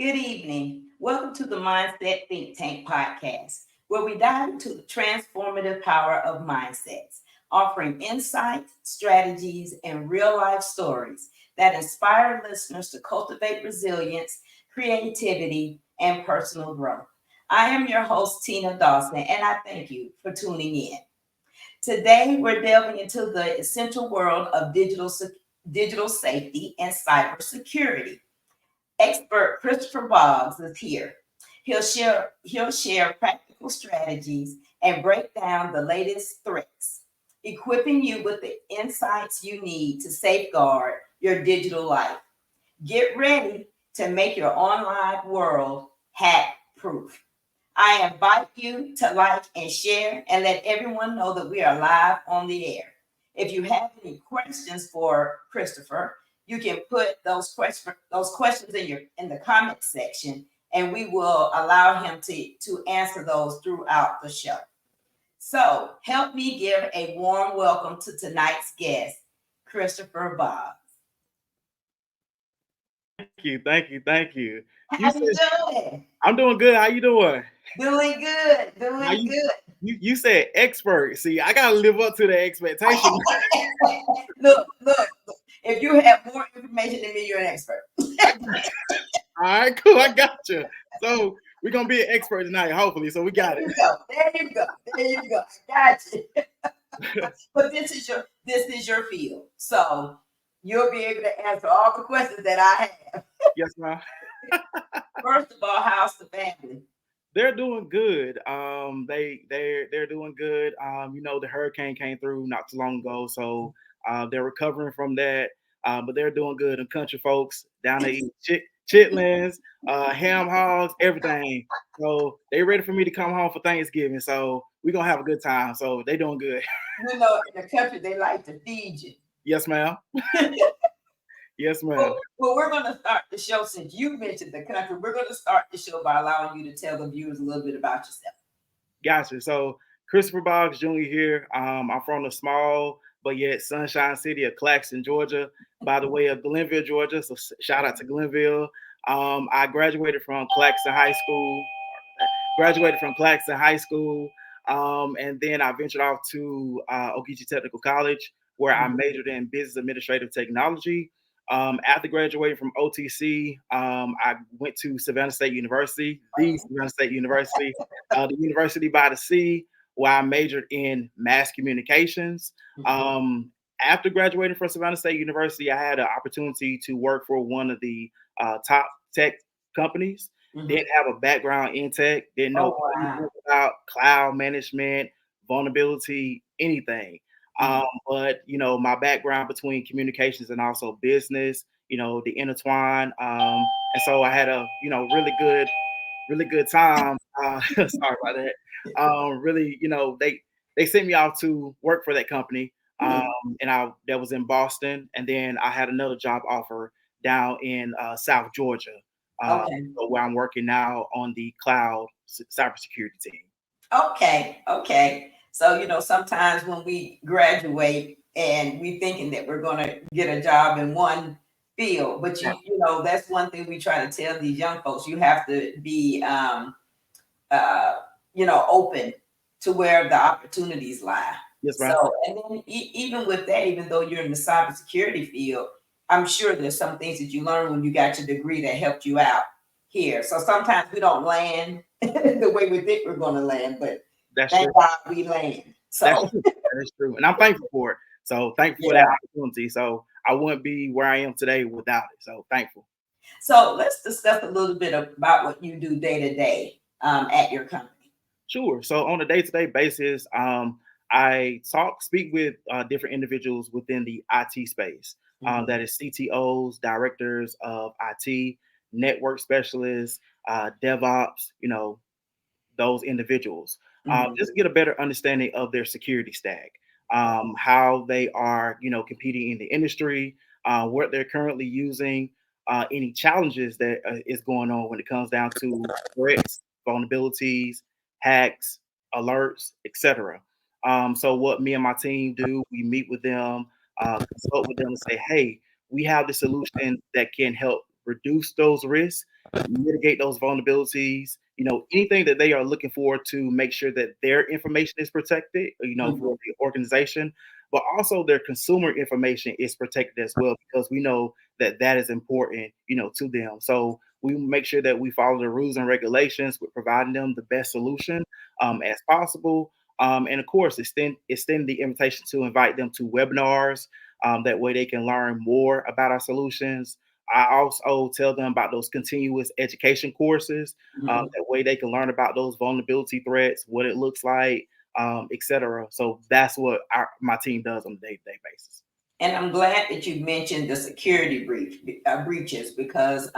Good evening. Welcome to the Mindset Think Tank podcast, where we dive into the transformative power of mindsets, offering insights, strategies, and real life stories that inspire listeners to cultivate resilience, creativity, and personal growth. I am your host, Tina Dawson, and I thank you for tuning in. Today, we're delving into the essential world of digital safety and cybersecurity. Expert Christopher Boggs is here. He'll share practical strategies and break down the latest threats, equipping you with the insights you need to safeguard your digital life. Get ready to make your online world hack proof. I invite you to like and share and let everyone know that we are live on the air. If you have any questions for Christopher, you can put those questions in the comment section, and we will allow him to answer those throughout the show. So help me give a warm welcome to tonight's guest, Christopher Boggs. Thank you. You How said you doing? I'm doing good. How you doing? Doing good, Now doing you good. you said expert. See, I gotta live up to the expectation. Look. If you have more information than me, you're an expert. I got All right, cool. I got you. So we're gonna be an expert tonight, hopefully. So we got There you go. There you go. There you go. I got you. it. But this is your field, so you'll be able to answer all the questions that I have. Yes, ma'am. First of all, how's the family? They're doing good. They're doing good. The hurricane came through not too long ago, so they're recovering from that. But they're doing good. And country folks down there eat chitlins, ham hogs, everything. So they ready for me to come home for Thanksgiving. So we're gonna have a good time. So they doing good. In the country, they like to feed you. Yes, ma'am. Yes, ma'am. Well, we're going to start the show since you mentioned the country. We're going to start the show by allowing you to tell the viewers a little bit about yourself. Gotcha. So Christopher Boggs Jr. here. I'm from the small but yet sunshine city of Claxton, Georgia, by the way of Glenville, Georgia. So shout out to Glenville. I graduated from Claxton High School. And then I ventured off to Ogeechee Technical College, where I majored in business administrative technology. After graduating from OTC, I went to Savannah State University, the University by the Sea, where I majored in mass communications. After graduating from Savannah State University, I had an opportunity to work for one of the top tech companies. Didn't have a background in tech, didn't know Oh, wow. anything about cloud management, vulnerability, anything. But my background between communications and also business, the intertwine. And so I had a really good time. Sorry about that. Really, they sent me off to work for that company, and I that was in Boston, and then I had another job offer down in South Georgia, Okay. where I'm working now on the cloud cybersecurity team. Okay. So, sometimes when we graduate and we thinking that we're going to get a job in one field, but that's one thing we try to tell these young folks. You have to be, uh, open to where the opportunities lie. Yes, ma'am. So, and then even with that, even though you're in the cybersecurity field, I'm sure there's some things that you learned when you got your degree that helped you out here. So sometimes we don't land the way we think we're going to land, but That's thank true. God we land. That's So true. That is true. And I'm thankful for it. So thankful for yeah. that opportunity. So I wouldn't be where I am today without it. So thankful. So let's discuss a little bit about what you do day to day at your company. Sure. So on a day-to-day basis, I speak with different individuals within the IT space. That is CTOs, directors of IT, network specialists, DevOps. Those individuals, just get a better understanding of their security stack, how they are, competing in the industry, what they're currently using, any challenges that is going on when it comes down to threats, vulnerabilities, hacks, alerts, etc. So what me and my team do, we meet with them, consult with them, and say, hey, we have the solution that can help reduce those risks, mitigate those vulnerabilities, anything that they are looking for to make sure that their information is protected, Mhm. for the organization, but also their consumer information is protected as well, because we know that that is important, to them. So we make sure that we follow the rules and regulations with providing them the best solution as possible. And of course, extend the invitation to invite them to webinars. That way they can learn more about our solutions. I also tell them about those continuous education courses. Mhm. That way they can learn about those vulnerability threats, what it looks like, etc. So that's what my team does on a day-to-day basis. And I'm glad that you mentioned the security breaches because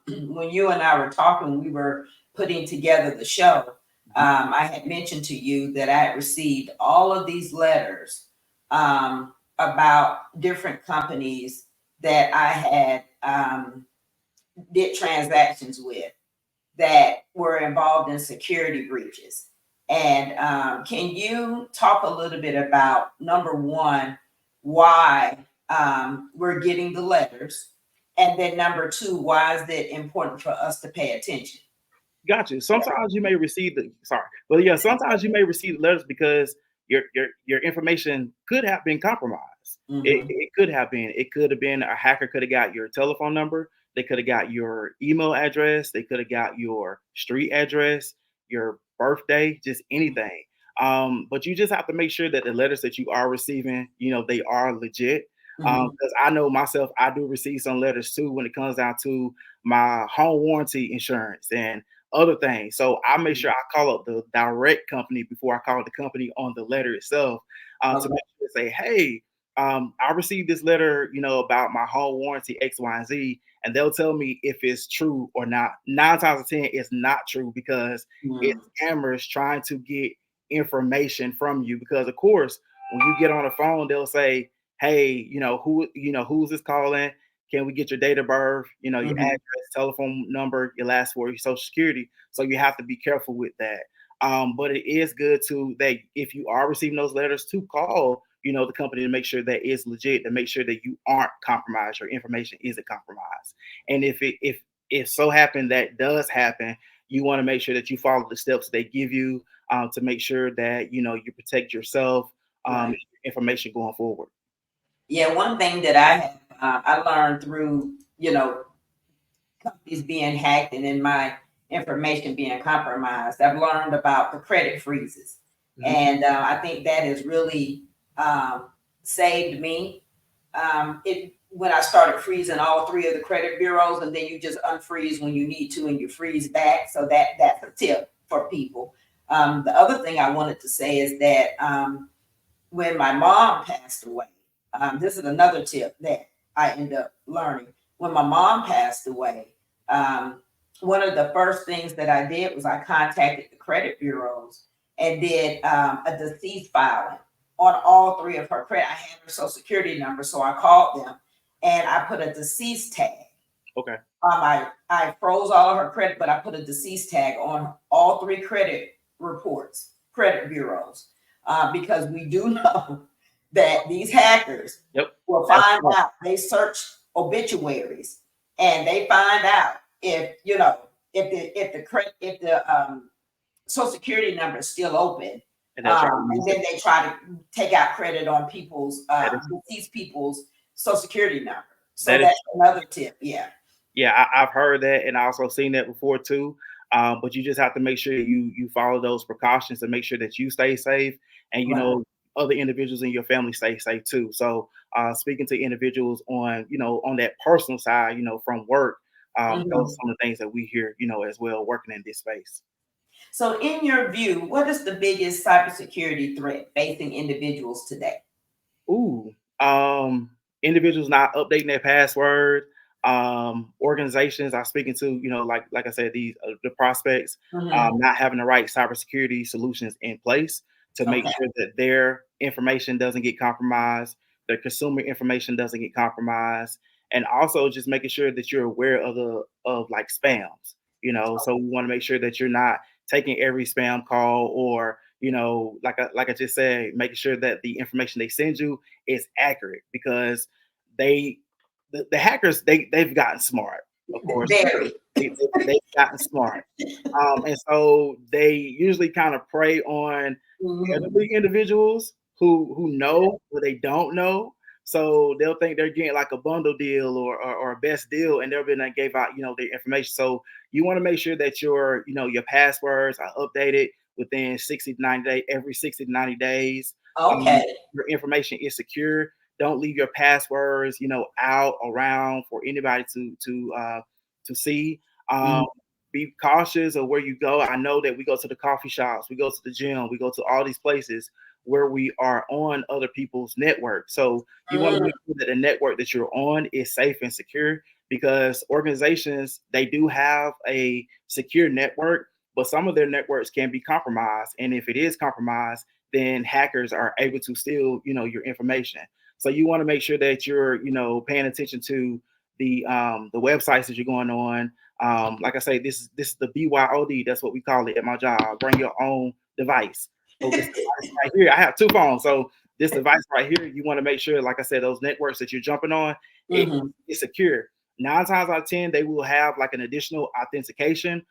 when you and I were talking, we were putting together the show. Mhm. I had mentioned to you that I had received all of these letters about different companies that I had did transactions with that were involved in security breaches. And can you talk a little bit about number one, why we're getting the letters? And then number two, why is it important for us to pay attention? Got you. Sometimes you may receive the sorry, but yeah, sometimes you may receive letters because your information could have been compromised. It, Mm-hmm. it could have been. It could have been a hacker could have got your telephone number. They could have got your email address. They could have got your street address, your birthday, just anything. But you just have to make sure that the letters that you are receiving, they are legit. Mm-hmm. Because I know myself, I do receive some letters too when it comes down to my home warranty insurance and other things. So I make sure I call up the direct company before I call the company on the letter itself, to Okay. make sure to say, hey, I received this letter, about my home warranty X, Y, and Z, and they'll tell me if it's true or not. 9 times out of 10, it's not true because Mm-hmm. it's scammers trying to get information from you. Because of course, when you get on the phone, they'll say, hey, who's this calling? Can we get your date of birth, your Mm-hmm. address, telephone number, your last four, your social security? So you have to be careful with that. But it is good to that if you are receiving those letters to call, the company to make sure that it's legit, to make sure that you aren't compromised, your information isn't compromised. And if so happen that does happen, you want to make sure that you follow the steps they give you, to make sure that you protect yourself, Right. information going forward. Yeah, one thing that I learned through, companies being hacked and then my information being compromised, I've learned about the credit freezes. Mhm. And I think that has really saved me. It when I started freezing all three of the credit bureaus, and then you just unfreeze when you need to, and you freeze back. So that's a tip for people. The other thing I wanted to say is that when my mom passed away, this is another tip that I ended up learning. When my mom passed away, um, one of the first things that I did was I contacted the credit bureaus and did a deceased filing on all three of her credit. I had her social security number, so I called them and I put a deceased tag. Okay. I froze all of her credit, but I put a deceased tag on all three credit reports, credit bureaus, because we do know that these hackers Yep. will That's find right. out. They search obituaries and they find out if if the social security number is still open, And they'll try to and use it. then they try to take out credit on people's That is deceased people's social security number. So that is that's another tip. Yeah. Yeah, I've heard that and I also seen that before too. But you just have to make sure you follow those precautions and make sure that you stay safe, and Right. other individuals in your family stay safe too. So speaking to individuals on on that personal side, from work, those Mhm. are some of the things that we hear, as well, working in this space. So, in your view, what is the biggest cybersecurity threat facing individuals today? Ooh, individuals not updating their password. Organizations are speaking to, like I said, these the prospects, Hmm. not having the right cybersecurity solutions in place to make Okay. sure that their information doesn't get compromised, their consumer information doesn't get compromised, and also just making sure that you're aware of like spams. So we want to make sure that you're not taking every spam call, or like I just said, making sure that the information they send you is accurate, because they the hackers they've gotten smart. of course. Very. They've gotten smart. And so they usually kind of prey on Mhm. elderly individuals who know or they don't know. So they'll think they're getting like a bundle deal or a best deal, and they'll be like gave out, their information. So you want to make sure that your passwords are updated within 60 to 90 days, every 60 to 90 days. Um, Okay. your information is secure. Don't leave your passwords, out around for anybody to see. Um, Mhm. be cautious of where you go. I know that we go to the coffee shops, we go to the gym, we go to all these places where we are on other people's network. So you want to Mm. make sure that the network that you're on is safe and secure, because organizations, they do have a secure network, but some of their networks can be compromised. And if it is compromised, then hackers are able to steal, your information. So you want to make sure that you're, paying attention to the websites that you're going on. Like I say, this is the BYOD. That's what we call it at my job. Bring your own device. So this device right here, I have two phones. So this device right here, you want to make sure, like I said, those networks that you're jumping on, Mhm. it's secure. 9 times out of 10, they will have like an additional authentication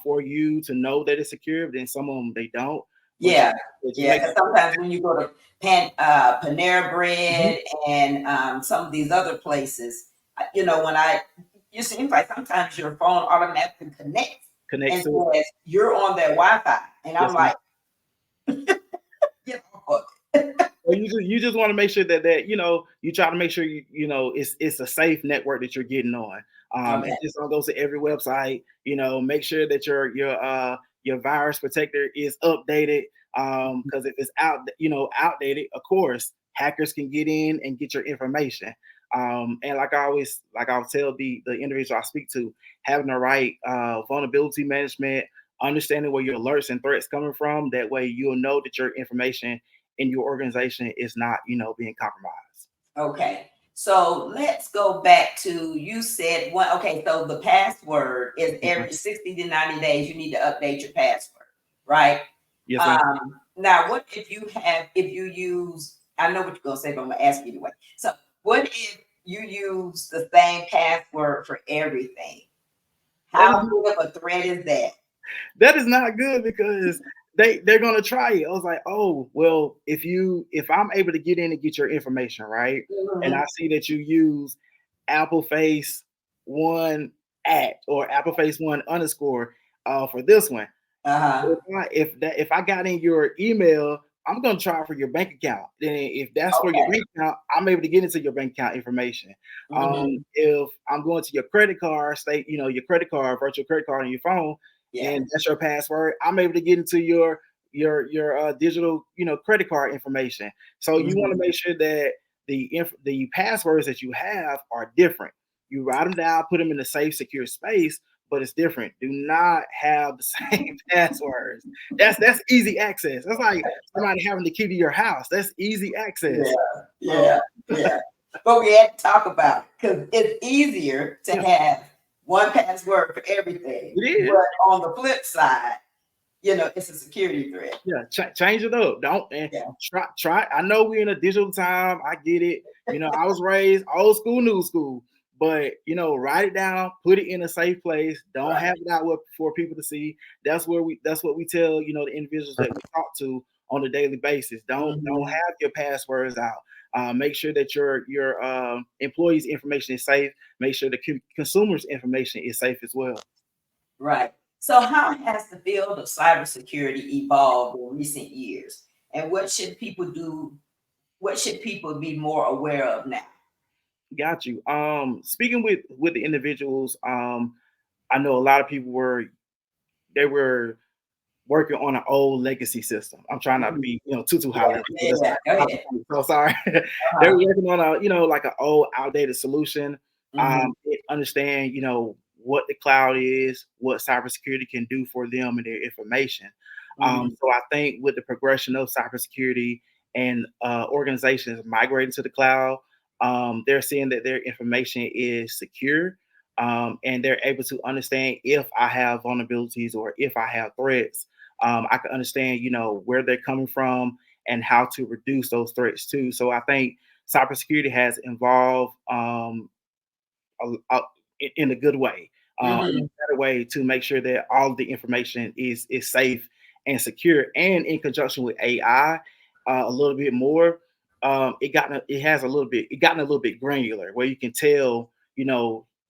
for you to know that it's secure. But then some of them they don't. But Yeah, just yeah. make Because sometimes when you go to Panera sure Bread and some of these other places, when it seems like sometimes your phone automatically connects connects and to it. says you're on their Wi-Fi, and I'm Yes, ma'am. like, get off of it. Well, you just want to make sure that you try to make sure it's a safe network that you're getting on. Okay. And just don't go to every website. Make sure that your virus protector is updated. Because if it's outdated, of course, hackers can get in and get your information. And I'll tell the individual I speak to, having the right vulnerability management, understanding where your alerts and threats coming from. That way, you'll know that your information in your organization is not, being compromised. Okay. So let's go back to you said one. Okay, so the password is Mhm. every 60 to 90 days you need to update your password, right? Yes, ma'am. Now what if you use I know what you're gonna say, but I'm gonna ask you anyway. So what if you use the same password for everything? That is How good of a threat is that? that is not good, because they're gonna try it. I was like, oh well, if I'm able to get in and get your information right, and I Mhm. see that you use Apple Face one at or Apple Face one underscore for this one. Uh-huh. If I got in your email, I'm gonna try for your bank account. Then if that's for your Okay. bank account, I'm able to get into your bank account information. Mhm. If I'm going to your credit card, your credit card, virtual credit card on your phone, Yeah. and that's your password, I'm able to get into your digital credit card information. So you want to Mhm. make sure that the passwords that you have are different. You write them down, put them in a safe, secure space, but it's different. Do not have the same passwords. That's easy access. That's like somebody having the key to your house. That's easy access. Yeah, Um, yeah, yeah. But we had to talk about it because it's easier to yeah, have one password for everything. it But is. on the flip side, it's a security threat. Yeah, change it up. Don't and Yeah. try. I know we're in a digital time. I get it. I was raised old school, new school. But write it down, put it in a safe place. Don't Right. have it out for people to see. That's what we tell the individuals that we talk to on a daily basis. Don't Mhm. have your passwords out. Make sure that your employees' information is safe. Make sure the consumers' information is safe as well. Right. So, how has the field of cybersecurity evolved in recent years? And what should people do? What should people be more aware of now? Got you. Speaking with the individuals, I know a lot of people were working on an old legacy system. I'm trying not to Mhm. be too high Yeah, level. So yeah, yeah. Go ahead. so sorry. They're Uh-huh. working on a like an old outdated solution. Mhm. They understand what the cloud is, what cybersecurity can do for them and their information. Mhm. So I think with the progression of cybersecurity and organizations migrating to the cloud, they're seeing that their information is secure, and they're able to understand if I have vulnerabilities or if I have threats. I can understand, where they're coming from and how to reduce those threats too. So I think cybersecurity has evolved a in a good way, in Mhm. a better way to make sure that all of the information is safe and secure. And in conjunction with AI, a little bit more, it gotten a little bit granular where you can tell,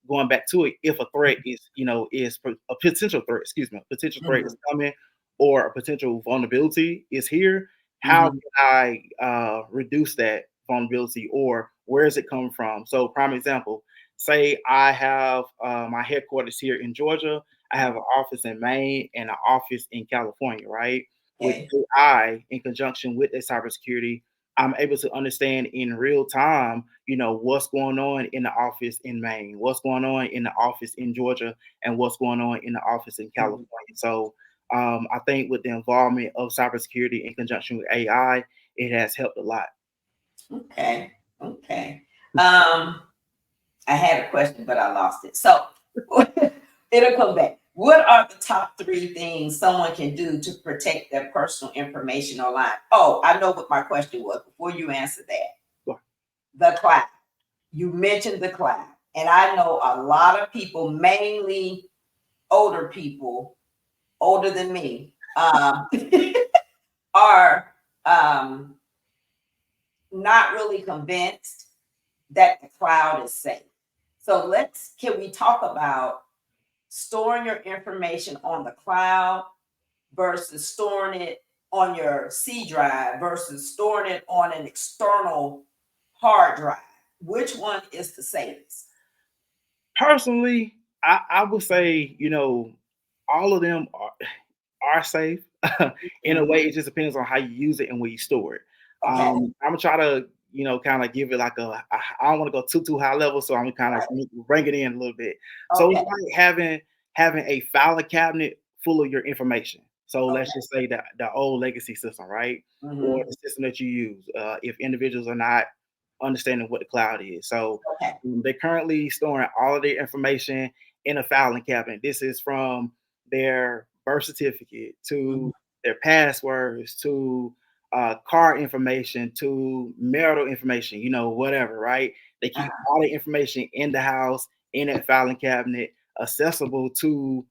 going back to it, if a threat a potential threat, excuse me, a potential threat is Mhm. coming, or a potential vulnerability is here. How Mhm. can I reduce that vulnerability, or where is it coming from? So, prime example, say I have my headquarters here in Georgia. I have an office in Maine and an office in California, right? With Okay. AI in conjunction with the cybersecurity, I'm able to understand in real time, what's going on in the office in Maine, what's going on in the office in Georgia, and what's going on in the office in Mhm. California. So I think with the involvement of cybersecurity in conjunction with AI, it has helped a lot. Okay. Okay. Um, I had a question, but I lost it. So it'll come back. What are the top three things someone can do to protect their personal information online? Oh, I know what my question was before you answer that. Go The cloud. You mentioned the cloud. And I know a lot of people, mainly older people, older than me, are um, not really convinced that the cloud is safe. So can we talk about storing your information on the cloud versus storing it on your C drive versus storing it on an external hard drive? Which one is the safest? Personally, I would say, all of them are safe. In a Mhm. way, it just depends on how you use it and where you store it. Okay. I'm gonna try to, kind of give it like I don't want to go too high level, so I'm gonna kind Right. of bring it in a little bit. So it's Okay. like having a filing cabinet full of your information. So let's Okay. just say that the old legacy system, right, or Hmm. the system that you use, if individuals are not understanding what the cloud is. So Okay. they're currently storing all of their information in a filing cabinet. This is from their birth certificate Hmm. to their passwords to car information to marital information, whatever, right? They keep Uh-huh. all the information in the house, in that filing cabinet, accessible to,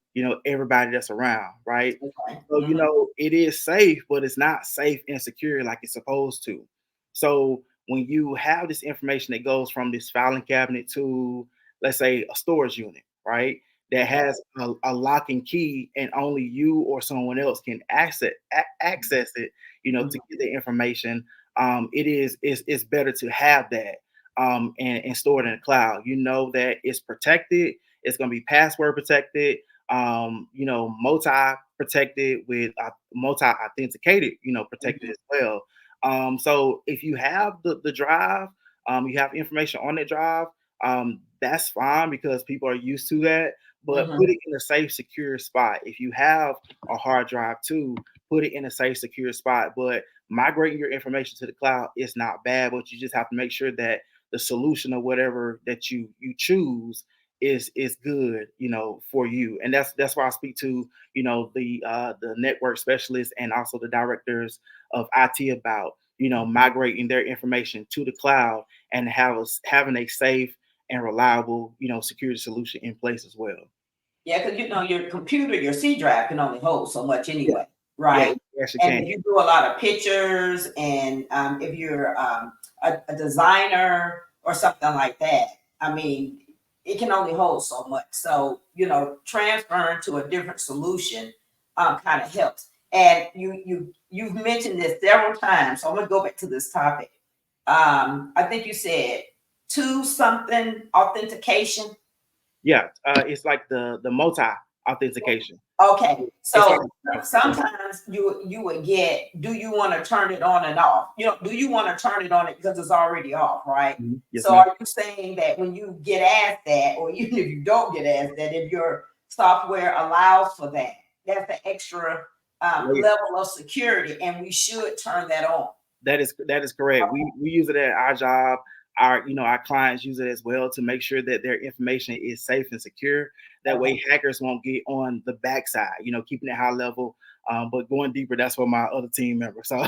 everybody that's around, right? Okay. So, Hmm. it is safe, but it's not safe and secure like it's supposed to. So when you have this information that goes from this filing cabinet to, let's say, a storage unit, right? That Okay. has a lock and key, and only you or someone else can access it, to Mhm. get the information. It's better to have that and store it in the cloud. You know that it's protected. It's going to be password protected. Multi protected with multi authenticated. Protected Mhm. as well. So if you have the drive, you have information on the drive, that's fine because people are used to that. But put Mhm. it in a safe, secure spot. If you have a hard drive too, put it in a safe, secure spot. But migrating your information to the cloud is not bad, but you just have to make sure that the solution or whatever that you choose is good, for you. And that's why I speak to, the network specialists and also the directors of IT about, migrating their information to the cloud and having a safe and reliable, security solution in place as well. Yeah, because your computer, your C drive can only hold so much Yeah, anyway, yeah, right? you actually And can. if you do a lot of pictures, and if you're a designer or something like that, I mean, it can only hold so much. So transferring to a different solution kind of helps. And you've mentioned this several times, so I'm gonna go back to this topic. I think you said two something authentication. Yeah, it's like the multi authentication. Okay, It's like so sometimes you would get, do you want to turn it on and off? Do you want to turn it on it because it's already off, right? Mhm. Yes, So ma'am. are you saying that when you get asked that, or even if you don't get asked that, if your software allows for that, that's the extra level of security, and we should turn that on? That is correct. We use it at our job. Our clients use it as well to make sure that their information is safe and secure. That Okay. way hackers won't get on the backside, keeping it high level. But going deeper, that's for my other team members. So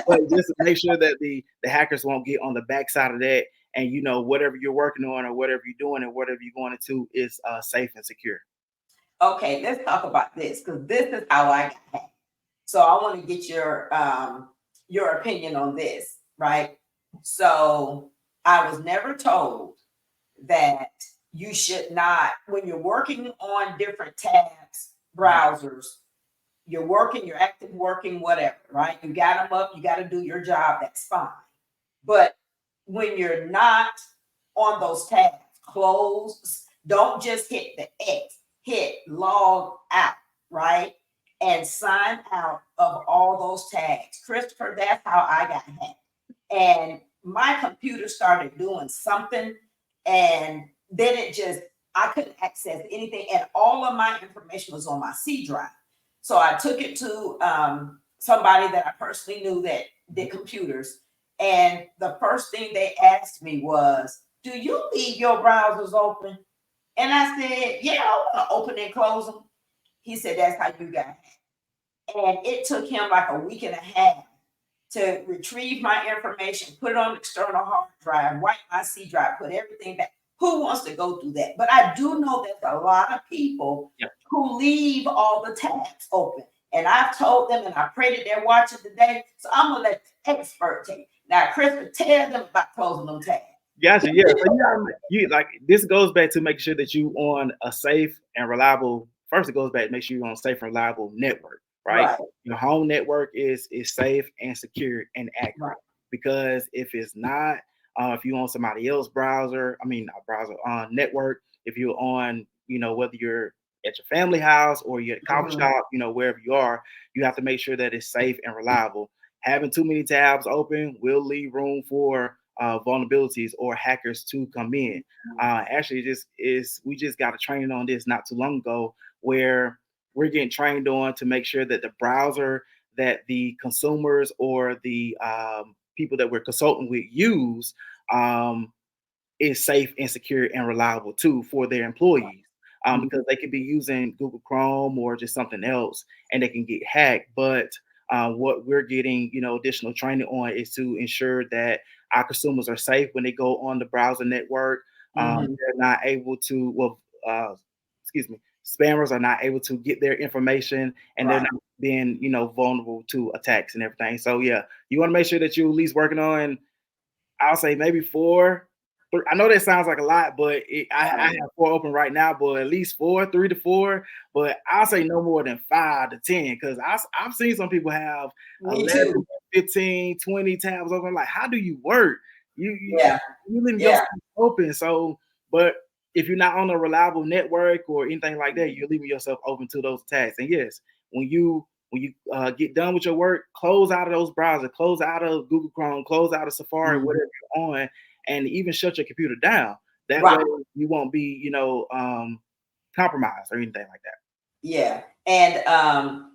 but just to make sure that the hackers won't get on the backside of that and whatever you're working on or whatever you're doing and whatever you're going into is safe and secure. Okay, let's talk about this because this is how I got hacked. So I want to get your opinion on this, right? So I was never told that you should not, when you're working on different tabs, browsers, you're working, you're active working, whatever, right? You got them up, you got to do your job, that's fine. But when you're not on those tabs, close, don't just hit the X, hit log out, right? And sign out of all those tags. Christopher, that's how I got hacked. And my computer started doing something, and then I couldn't access anything, and all of my information was on my C drive. So I took it to somebody that I personally knew that did computers, and the first thing they asked me was, "Do you leave your browsers open?" And I said, "Yeah, I want to open and close them." He said, "That's how you got it." And it took him like a week and a half to retrieve my information, put it on external hard drive, wipe my C drive, put everything back. Who wants to go through that? But I do know there's a lot of people Yep. who leave all the tabs open. And I've told them, and I pray that they're watching today. So I'm gonna let the expert take. Now, Chris, tell them about closing them tabs. Gotcha. Yeah. So you like this goes back to making sure that you on a safe and reliable. First, it goes back to make sure you're on a safe and reliable network, right? Right, Your home network is safe and secure and right. accurate. Because if it's not, if you're on somebody else's browser, I mean not browser, on network, if you're on, whether you're at your family house or you're at a coffee Mhm. shop, wherever you are, you have to make sure that it's safe and reliable. Having too many tabs open will leave room for vulnerabilities or hackers to come in. Actually, we just got a training on this not too long ago where we're getting trained on to make sure that the browser that the consumers or the people that we're consulting with use um, is safe and secure and reliable too for their employees. Mhm. Because they could be using Google Chrome or just something else and they can get hacked. But what we're getting, additional training on is to ensure that our consumers are safe when they go on the browser network. Mhm. They're not able to, excuse me, spammers are not able to get their information and they're Right. not being, vulnerable to attacks and everything. So yeah, you want to make sure that you're at least working on, I'll say maybe four. I know that sounds like a lot, but I Right. have four open right now, but at least four, 3 to 4. But I'll say no more than 5 to 10 because I've seen some people have Me 11, too. 15, 20 tabs open. Like, how do you work? Yeah. You leave yourself Yeah. open. So, but if you're not on a reliable network or anything like that, you're leaving yourself open to those attacks. And yes, when you get done with your work, close out of those browsers, close out of Google Chrome, close out of Safari, Mhm. whatever you're on, and even shut your computer down. That Right. way you won't be, compromised or anything like that. Yeah. And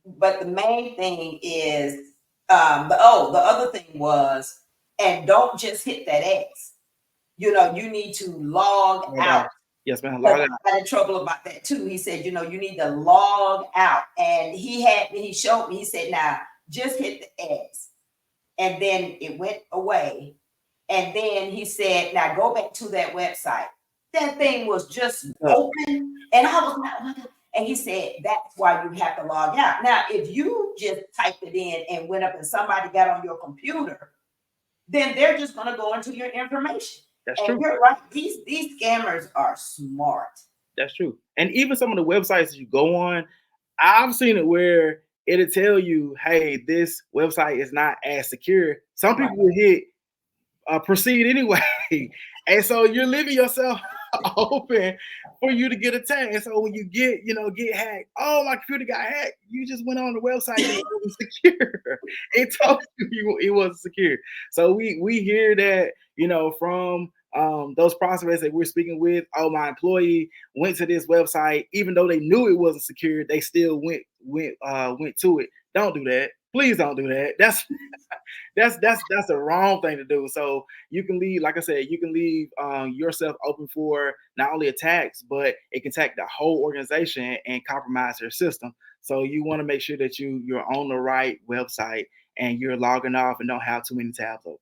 but the main thing is the other thing was, and don't just hit that X. You need to log Hold out. on. Yes, man. Because Log out. I got in trouble about that too. He said, you need to log out. And he showed me, he said, now just hit the X. And then it went away. And then he said, now go back to that website. That thing was just open. And I was like, oh my God. And he said, that's why you have to log out. Now, if you just typed it in and went up and somebody got on your computer, then they're just going to go into your information. That's And true. you're right. These scammers are smart. That's true. And even some of the websites that you go on, I've seen it where it'll tell you, hey, this website is not as secure. Some Right. people will hit proceed anyway. And so you're leaving yourself open for you to get attacked. And so when you get hacked, oh, my computer got hacked. You just went on the website and it wasn't secure. It told you it wasn't secure. So we hear that, from those prospects that we're speaking with. Oh, my employee went to this website, even though they knew it wasn't secure, they still went to it. Don't do that. Please don't do that. That's the wrong thing to do. So you can leave, like I said, you can leave yourself open for not only attacks, but it can attack the whole organization and compromise your system. So you want to make sure that you're on the right website and you're logging off and don't have too many tabs open.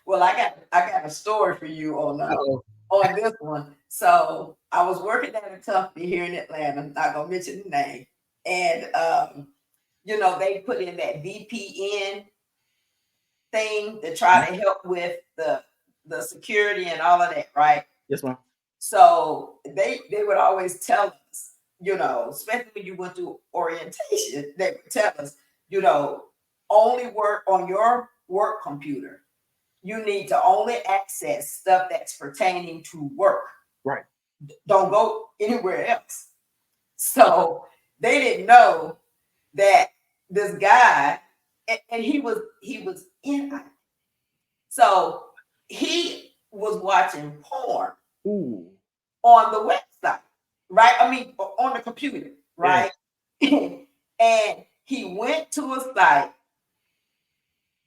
Well, I got a story for you Uh-oh. on this one. So I was working at a company here in Atlanta. I'm not gonna mention the name, and they put in that VPN thing to try to help with the security and all of that, right? Yes, ma'am. So they would always tell us, especially when you went through orientation, they would tell us, you know, only work on your work computer. You need to only access stuff that's pertaining to work. Right. Don't go anywhere else. So they didn't know that this guy, and he was in. So he was watching porn Ooh. on the website, right? I mean, on the computer, Yeah. right? And he went to a site,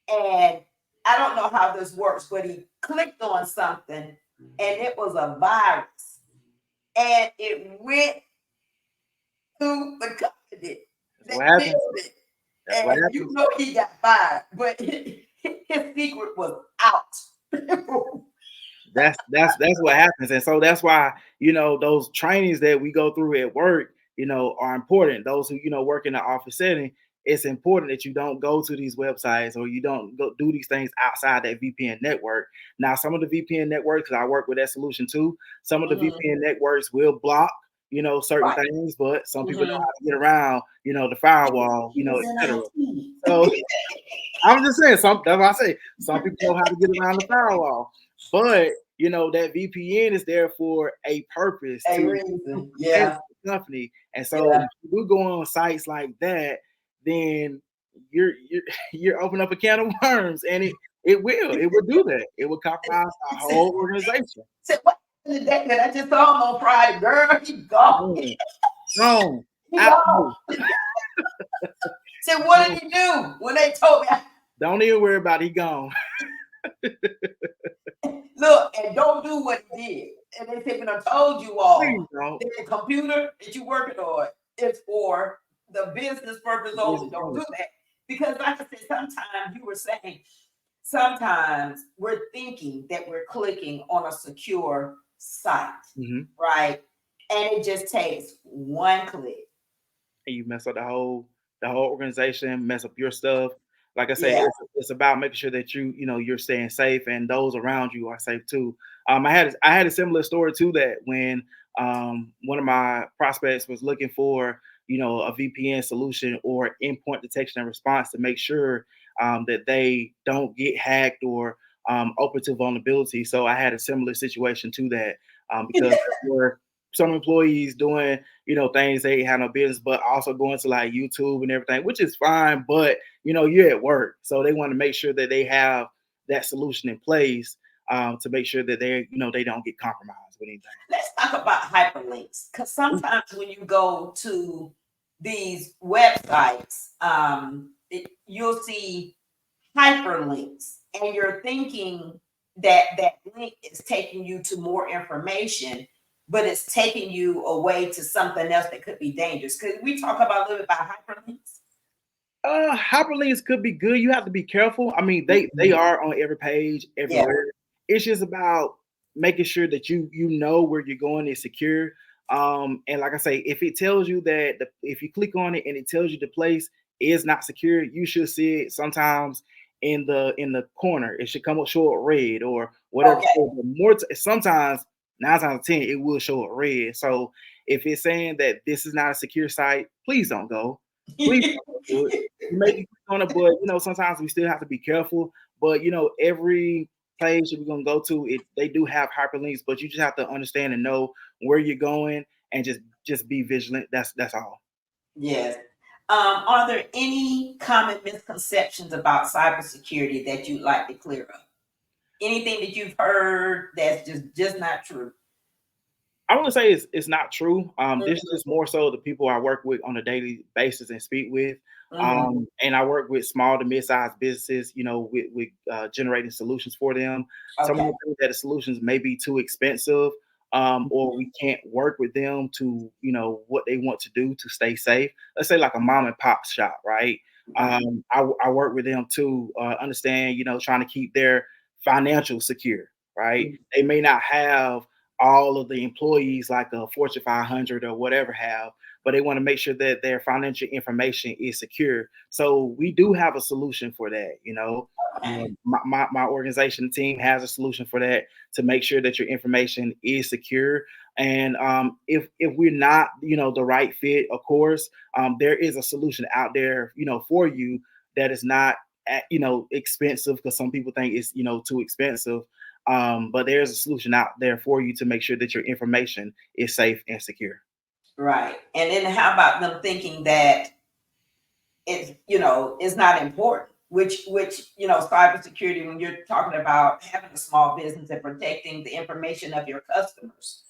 and I don't know how this works, but he clicked on something, and it was a virus, and it went to the company That's that what built happens. it. That's what And happens. he got fired, but his secret was out. That's what happens, and so that's why those trainings that we go through at work, are important. Those who work in the office setting, it's important that you don't go to these websites or you don't go do these things outside that VPN network. Now, some of the VPN networks, 'cause I work with that solution too. Some of the Mhm. VPN networks will block, certain Right. things, but some people know Mhm. how to get around, the firewall, He was in etc. So IT. I'm just saying, that's what I say. Some people know how to get around the firewall, but that VPN is there for a purpose A to reason. protect Yeah. the company. And so, Yeah. if you do go on sites like that, then you're you're opening up a can of worms, and it will do that. It will compromise our whole organization. Said, what happened today that I just saw him on Friday? Girl, he gone. Boom, gone, He out. gone. Said, what did he do when they told me? Don't even worry about it. He gone. Look, and don't do what he did. And they said, when I told you all Please don't. that the computer that you're working on is for the business purpose only. Business Don't only. do that. Because like I said, sometimes you were saying, sometimes we're thinking that we're clicking on a secure site, Mhm. right? And it just takes one click. And you mess up the whole organization, mess up your stuff. Like I say, Yeah. it's about making sure that you're staying safe and those around you are safe too. I had a similar story to that when one of my prospects was looking for a VPN solution or endpoint detection and response to make sure that they don't get hacked or open to vulnerability. So I had a similar situation to that because there were some employees doing things they had no business, but also going to like YouTube and everything, which is fine. But you're at work, so they want to make sure that they have that solution in place to make sure that they don't get compromised with anything. Let's talk about hyperlinks. Because sometimes when you go to these websites, you'll see hyperlinks, and you're thinking that that link is taking you to more information, but it's taking you away to something else that could be dangerous. Could we talk about a little bit about hyperlinks? Hyperlinks could be good. You have to be careful. I mean, they Mhm. are on every page, Yeah. everywhere. It's just about making sure that you know where you're going is secure. And like I say, if it tells you that if you click on it and it tells you the place is not secure, you should see it sometimes in the corner. It should come up show it red or whatever. Okay. So sometimes 9 times out of 10 it will show it red. So if it's saying that this is not a secure site, please don't go. Please don't go to it. You may be quick on it, but sometimes we still have to be careful. But every page that we're gonna go to, they do have hyperlinks, but you just have to understand and know where you're going and just be vigilant. That's all. Yes. Are there any common misconceptions about cybersecurity that you'd like to clear up? Anything that you've heard that's just not true? I want to say it's not true. This is Mhm. just more so the people I work with on a daily basis and speak with. Mhm. And I work with small to mid-sized businesses, with generating solutions for them. Some of Okay. them think that the solutions may be too expensive, or we can't work with them to, what they want to do to stay safe. Let's say like a mom and pop shop, right? Right. I work with them to understand, trying to keep their financial secure, right? Mhm. They may not have all of the employees like a Fortune 500 or whatever have, but they want to make sure that their financial information is secure. So we do have a solution for that. Okay. My organization team has a solution for that to make sure that your information is secure. And if we're not, the right fit, of course, there is a solution out there, for you that is not, expensive because some people think it's, too expensive. But there's a solution out there for you to make sure that your information is safe and secure. Right. And then how about them thinking that it's not important, which cybersecurity, when you're talking about having a small business and protecting the information of your customers,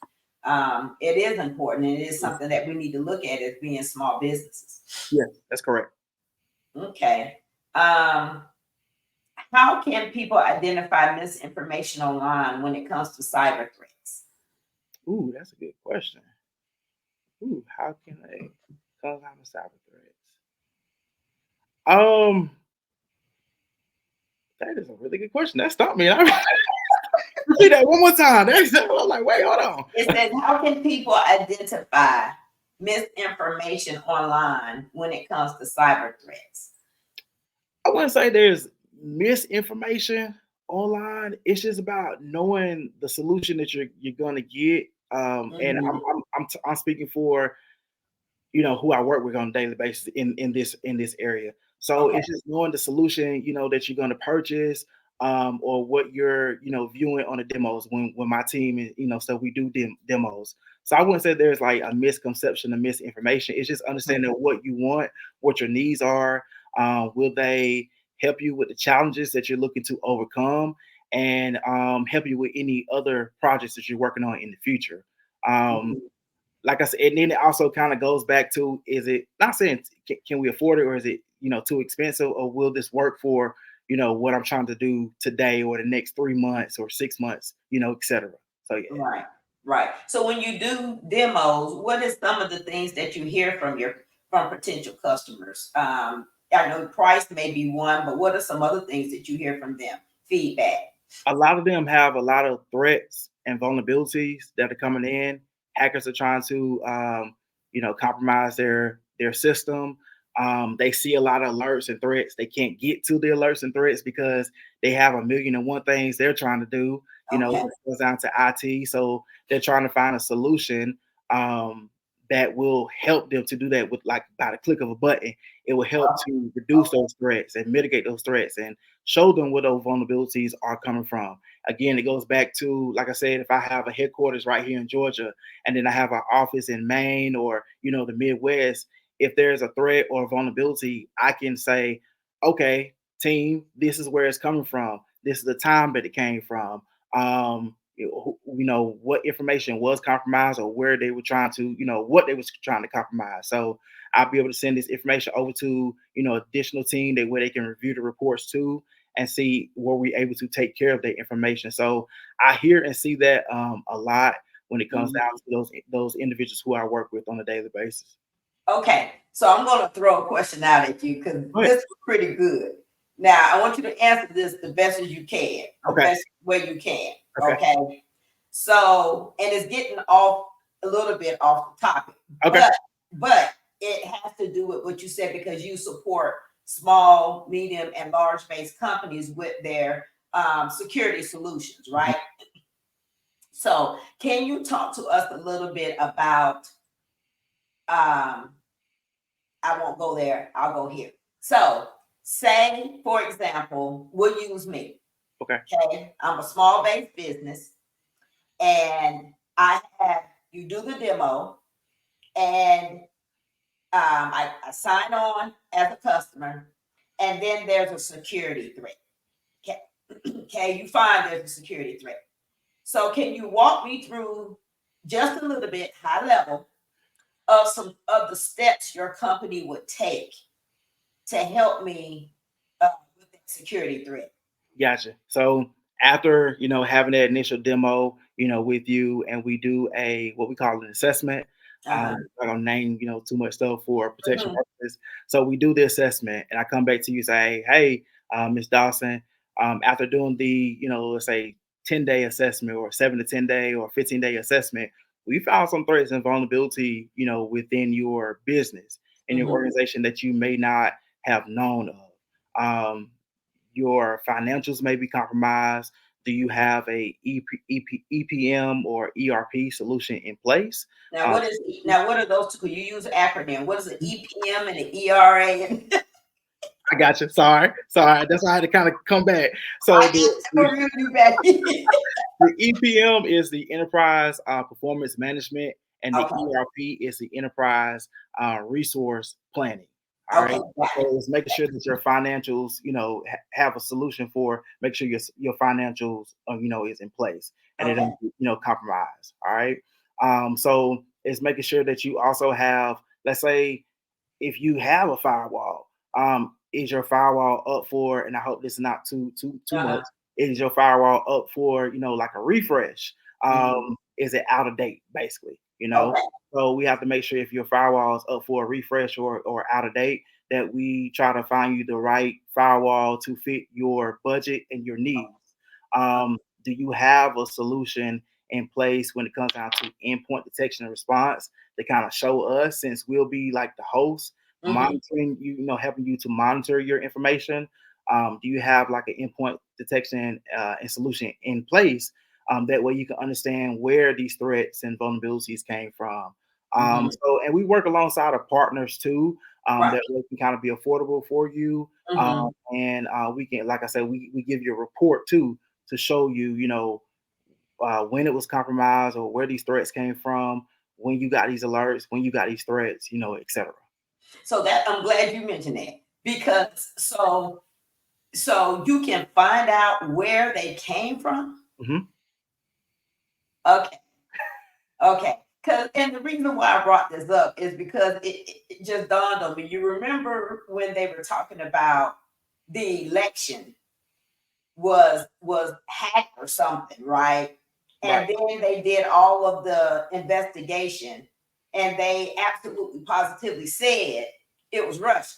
it is important, and it is something that we need to look at as being small businesses. Yes, that's correct. Okay. How can people identify misinformation online when it comes to cyber threats? Ooh, that's a good question. Ooh, how can they come down with cyber threats? Um, that is a really good question. That stopped me. I repeat that one more time. I'm like, wait, hold on. It says, how can people identify misinformation online when it comes to cyber threats? I wouldn't say there's misinformation online. It's just about knowing the solution that you're gonna get. And Mhm. I'm speaking for, who I work with on a daily basis in this area. So Okay. it's just knowing the solution, that you're going to purchase, or what you're, viewing on the demos when my team is, so we do demos. So I wouldn't say there's like a misconception or misinformation. It's just understanding what you want, what your needs are. Will they help you with the challenges that you're looking to overcome, and help you with any other projects that you're working on in the future. Um, Mhm. like I said, and then it also kind of goes back to, is it, not saying can we afford it, or is it, too expensive, or will this work for, what I'm trying to do today or the next 3 months or 6 months, etc. So yeah. Right, right. So when you do demos, what is some of the things that you hear from potential customers? I know price may be one, but what are some other things that you hear from them? Feedback. A lot of them have a lot of threats and vulnerabilities that are coming in. Hackers are trying to, compromise their system. They see a lot of alerts and threats. They can't get to the alerts and threats because they have a million and one things they're trying to do. Okay. When it goes down to IT, so they're trying to find a solution, that will help them to do that with, like, by the click of a button. It will help to reduce those threats and mitigate those threats and show them where those vulnerabilities are coming from. Again, it goes back to, like I said, if I have a headquarters right here in Georgia, and then I have an office in Maine or, the Midwest, if there's a threat or a vulnerability, I can say, okay, team, this is where it's coming from. This is the time that it came from. What information was compromised, or where they were trying to, what they was trying to compromise. So I'll be able to send this information over to, additional team that where they can review the reports too, and see were we able to take care of their information. So I hear and see that a lot when it comes down Mhm. to those individuals who I work with on a daily basis. Okay, so I'm going to throw a question out at you because Go ahead. this is pretty good. Now, I want you to answer this the best as you can, the Okay. best way you can. Okay. Okay. So, and it's getting off a little bit off the topic, Okay. but it has to do with what you said because you support small, medium, and large based companies with their security solutions, Mhm. right? So, can you talk to us a little bit about um, I won't go there. I'll go here. So, say, for example, we'll use me. Okay. Okay. I'm a small based business and I have you do the demo and I sign on as a customer and then there's a security threat. Okay. Okay. You find there's a security threat. So, can you walk me through just a little bit, high level, of some of the steps your company would take to help me with that security threat? Gotcha. So after, having that initial demo, with you, and we do a what we call an assessment. Uh-huh. I don't name, too much stuff for protection Mhm. purposes. So we do the assessment, and I come back to you say, hey, Miss Dawson, After doing the, let's say 10-day assessment or 7 to 10 day or 15-day assessment, we found some threats and vulnerability, within your business and your Mhm. organization that you may not have known of. Your financials may be compromised. Do you have a EPM or ERP solution in place? Now, Um, what are those two? Could you use an acronym? What is the EPM and the ERA? I got you. Sorry. That's why I had to kind of come back. I So got to review you back. the EPM is the Enterprise Performance Management, and the Okay. ERP is the Enterprise Resource Planning. All right. Okay. Got it. So it's making sure that your financials, have a solution for make sure your financials, is in place and it Okay. don't, compromise. All right. So it's making sure that you also have, let's say, if you have a firewall, is your firewall up for? And I hope this is not too much. Uh-huh. Is your firewall up for like a refresh? Mhm. Is it out of date, basically? Okay. So we have to make sure if your firewall is up for a refresh or out of date, that we try to find you the right firewall to fit your budget and your needs. Do you have a solution in place when it comes down to endpoint detection and response to kind of show us, since we'll be like the host Mhm. monitoring you, helping you to monitor your information? Do you have like an endpoint detection and solution in place? That way you can understand where these threats and vulnerabilities came from. Mhm. And we work alongside our partners too, Right. that way can kind of be affordable for you. Mhm. And we can, like I said, we give you a report too to show you, when it was compromised or where these threats came from, when you got these alerts, when you got these threats, etc. So that I'm glad you mentioned that because so you can find out where they came from. Hmm. Okay. Okay. Cause and the reason why I brought this up is because it just dawned on me. You remember when they were talking about the election was hacked or something, right? Right. And then they did all of the investigation, and they absolutely positively said it was Russia.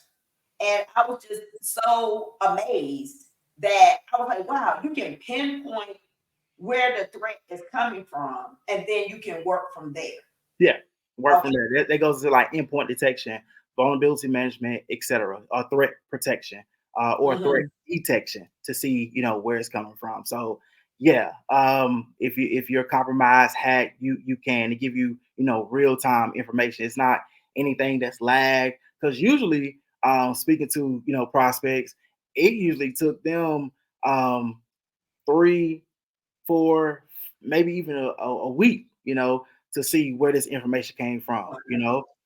And I was just so amazed that I was like, wow, you can pinpoint where the threat is coming from, and then you can work from there. Yeah, work from Okay. there. That goes to like endpoint detection, vulnerability management, etc., or threat protection, or threat Hmm. detection to see where it's coming from. So yeah, if you're compromised, hacked, you can give you real time information. It's not anything that's lagged, because usually speaking to prospects, it usually took them 3, 4, maybe even a week, to see where this information came from.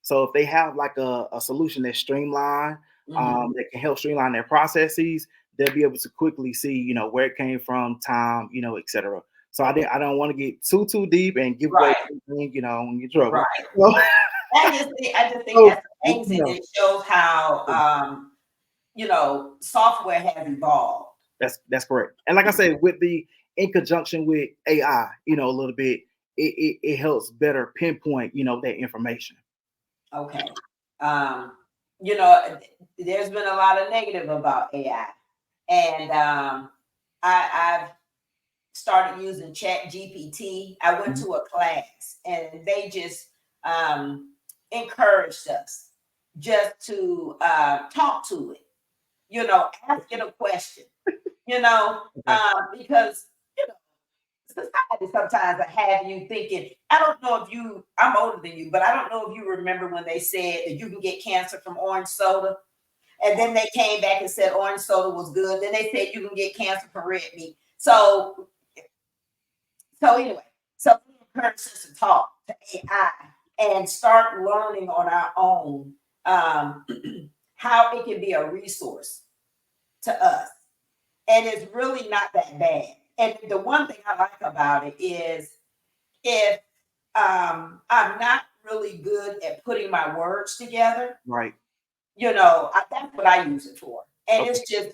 So if they have like a solution that's streamlined, Hmm. that can help streamline their processes, they'll be able to quickly see, where it came from, time, etc. So I don't want to get too deep and give away Right. anything, and get trouble. Right. So, I just think so, that's amazing. It shows how software has evolved. that's correct. And like I said, with the in conjunction with AI, a little bit, it helps better pinpoint, that information. Okay. Um, you know, there's been a lot of negative about AI. And I've started using Chat GPT. I went Mhm. to a class and they just encouraged us just to talk to it, ask it a question, Okay. because society sometimes I have you thinking, I don't know if I'm older than you, but I don't know if you remember when they said that you can get cancer from orange soda. And then they came back and said orange soda was good. Then they said you can get cancer from red meat. So anyway, so we encourage us to talk to AI and start learning on our own um, how it can be a resource to us. And it's really not that bad. And the one thing I like about it is if I'm not really good at putting my words together, Right. that's what I use it for. And Okay. it's just,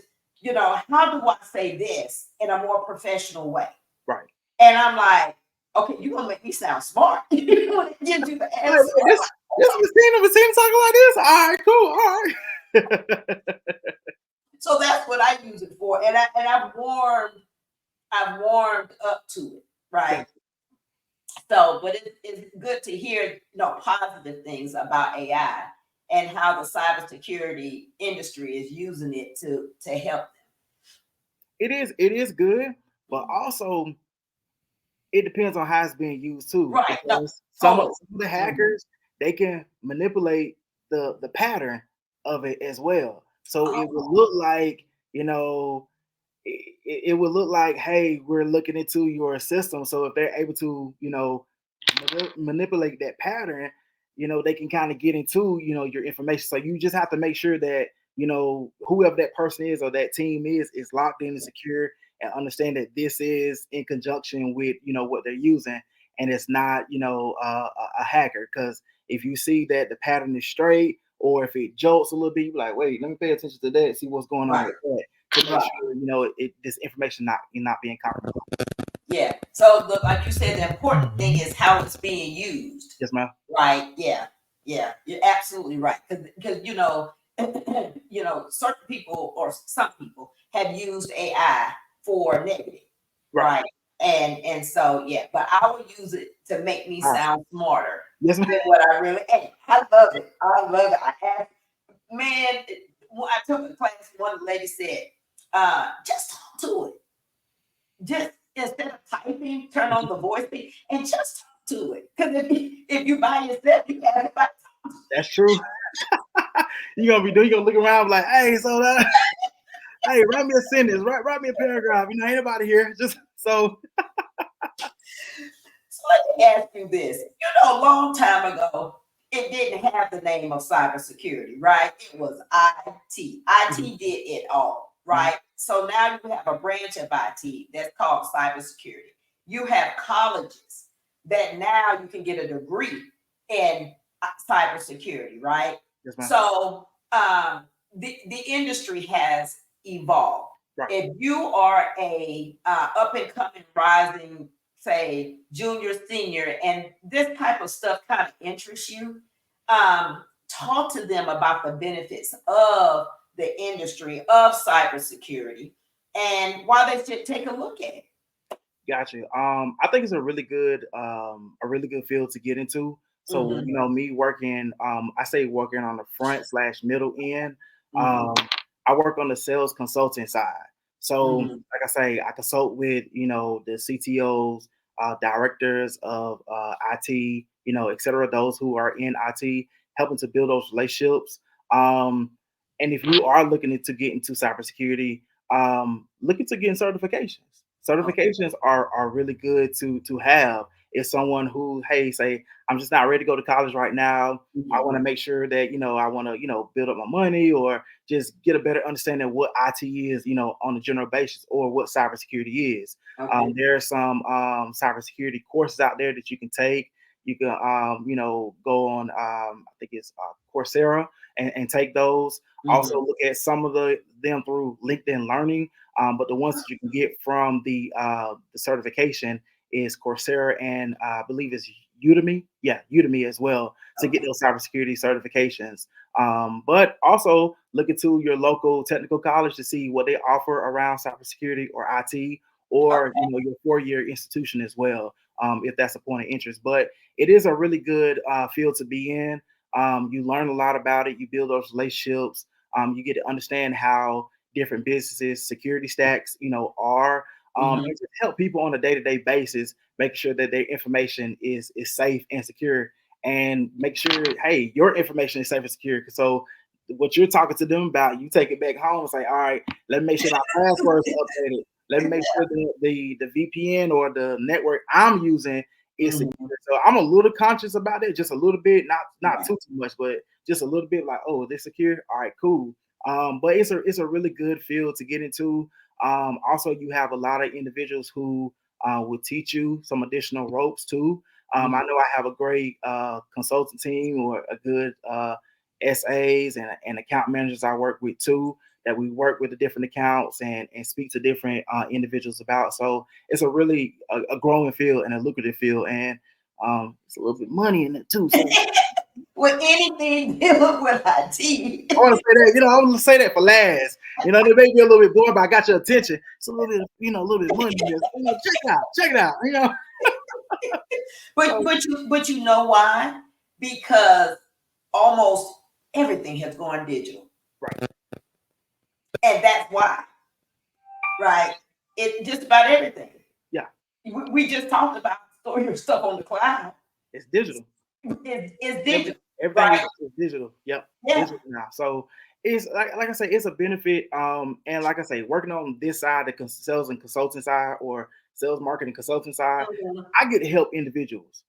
how do I say this in a more professional way? Right. And I'm like, okay, you're gonna make me sound smart. When it gives you the Like, answer. this Messina talking like this. All right, cool. All right. So that's what I use it for, and I've warmed up to it, right? So, but it's good to hear, positive things about AI and how the cybersecurity industry is using it to help It is good, but them. also it depends on how it's being used too, Right. No, because totally. some of the Mhm. hackers, they can manipulate the pattern of it as well. So it would Oh, look like, you know, it would look like, hey, we're looking into your system. So if they're able to, manipulate that pattern, they can kind of get into, your information. So you just have to make sure that, whoever that person is or that team is locked in and secure, and understand that this is in conjunction with, what they're using, and it's not, a hacker. Because if you see that the pattern is straight, or if it jolts a little bit, you're like, wait, let me pay attention to that, see what's going on right, with that, to make right. sure, this information not being compromised. Yeah. So, like you said, the important thing is how it's being used. Yes, ma'am. Right. Yeah. Yeah. You're absolutely right. Because certain people or some people have used AI for negative, Right. right? And so yeah, but I will use it to make me Awesome. sound smarter Yes, ma'am. than what I really am. I love it. I love it. I have, man. When I took a class, one lady said, "Just talk to it. Just instead of typing, turn on the voice thing and just talk to it. Because if you by yourself, you have it by That's true. You gonna look around like, hey, so that, hey, write me a sentence, write me a paragraph. Ain't nobody here. Just so. So let me ask you this. A long time ago, it didn't have the name of cybersecurity, right? It was IT. Mhm, IT did it all, mhm. right? So now you have a branch of IT that's called cybersecurity. You have colleges that now you can get a degree in cybersecurity, right? Yes, ma'am. So the industry has evolved. Right. If you are a up and coming rising, say, junior, senior, and this type of stuff kind of interests you, talk to them about the benefits of the industry of cybersecurity and why they should take a look at it. Gotcha. I think it's a really good field to get into. So, Mm-hmm, me working, I say working on the front/middle end. mm-hmm, Um, I work on the sales consulting side. So, mm-hmm. like I say, I consult with, the CTOs, directors of IT, et cetera, those who are in IT, helping to build those relationships. Um, and if you are looking to get into cybersecurity, look into getting certifications. Oh, Certifications are really good to have. If someone who, hey, say, I'm just not ready to go to college right now. I mm-hmm. want to make sure that, I want to, build up my money, or just get a better understanding of what IT is, on a general basis, or what cybersecurity is. Okay. There are some cybersecurity courses out there that you can take. You can, go on, I think it's Coursera, and take those. Mm-hmm. Also, look at some of them through LinkedIn Learning. But the ones that you can get from the certification is Coursera, and I believe it's Udemy. Yeah, Udemy as well, to get Okay. those cybersecurity certifications. But also look into your local technical college to see what they offer around cybersecurity or IT, or Okay. your 4-year institution as well, if that's a point of interest. But it is a really good field to be in. You learn a lot about it. You build those relationships. You get to understand how different businesses security stacks are, Mm-hmm. and just help people on a day-to-day basis, make sure that their information is safe and secure, and make sure, hey, your information is safe and secure. So what you're talking to them about, you take it back home and say, all right, let me make sure my passwords are updated, let me make sure the VPN or the network I'm using is secure. Mm-hmm. So I'm a little conscious about it, just a little bit, not Right. too much, but just a little bit, like, oh, this secure, all right, cool. But it's a really good field to get into. Also, you have a lot of individuals who will teach you some additional ropes too. I know I have a great consultant team, or a good SAs and account managers I work with too, that we work with the different accounts, and speak to different individuals about. So it's a really a growing field and a lucrative field, and it's a little bit money in it too. So with anything dealing with IT. I want to say that, I want to say that for last. They may be a little bit bored, but I got your attention. It's a little bit, a little bit of money in this. Check it out. but So, but you know why? Because almost everything has gone digital, right. and that's why, right? It just about everything. Yeah, We just talked about storing your stuff on the cloud. it's digital. It's Every, digital, everything right? is digital. Yep, Yeah. digital now. So it's like I say, it's a benefit. And like I say, working on this side, the sales and consulting side, or sales marketing consulting side, Mhm. I get to help individuals.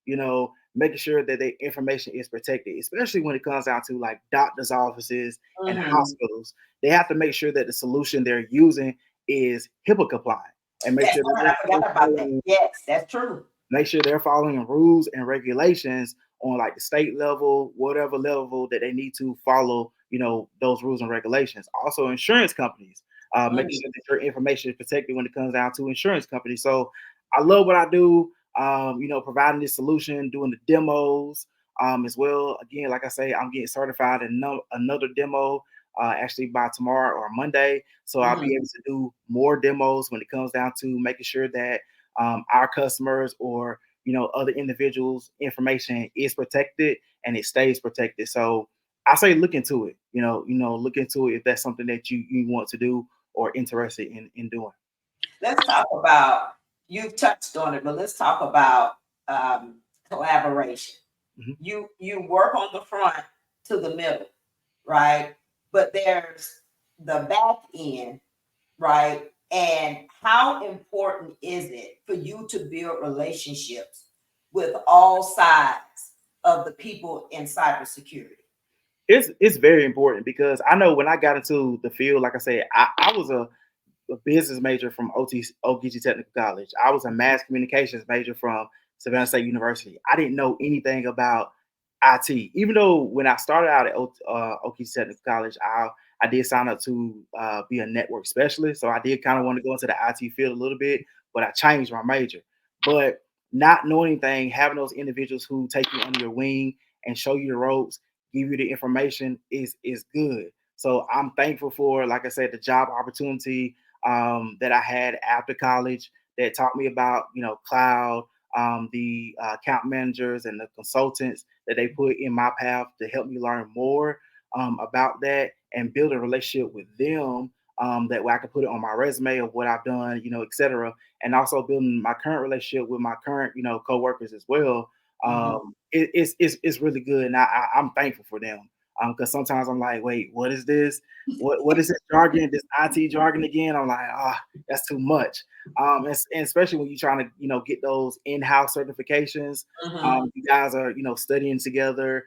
Making sure that their information is protected, especially when it comes down to like doctors' offices and Mhm. hospitals. They have to make sure that the solution they're using is HIPAA compliant, and make That's sure that right. I forgot about that. Yes, that's true. make sure they're following rules and regulations on like the state level, whatever level that they need to follow, those rules and regulations. Also, insurance companies, making Mhm. sure that your information is protected when it comes down to insurance companies. So I love what I do, providing this solution, doing the demos as well. Again, like I say, I'm getting certified in another demo actually by tomorrow or Monday. So I'll be Mhm. able to do more demos when it comes down to making sure that our customers or other individuals' information is protected and it stays protected. So I say look into it. Look into it if that's something that you want to do or interested in doing. Let's talk about, you've touched on it, but let's talk about um, collaboration. Mhm. You work on the front to the middle, right? But there's the back end, right? And how important is it for you to build relationships with all sides of the people in cybersecurity? It's very important because I know when I got into the field, like I said, I was a business major from Ogeechee Technical College. I was a mass communications major from Savannah State University. I didn't know anything about IT, even though when I started out at Ogeechee Technical College, I did sign up to be a network specialist. So I did kind of want to go into the IT field a little bit, but I changed my major. But not knowing anything, having those individuals who take you under your wing and show you the ropes, give you the information is good. So I'm thankful for, like I said, the job opportunity that I had after college that taught me about, cloud, the account managers and the consultants that they put in my path to help me learn more about that and build a relationship with them. That way I could put it on my resume of what I've done, et cetera. And also building my current relationship with my current, coworkers as well. Mhm. It's really good. And I'm thankful for them. Because sometimes I'm like, wait, what is this? What is this jargon, this IT jargon again? I'm like, that's too much. And especially when you're trying to, get those in-house certifications. Mhm. You guys are, studying together,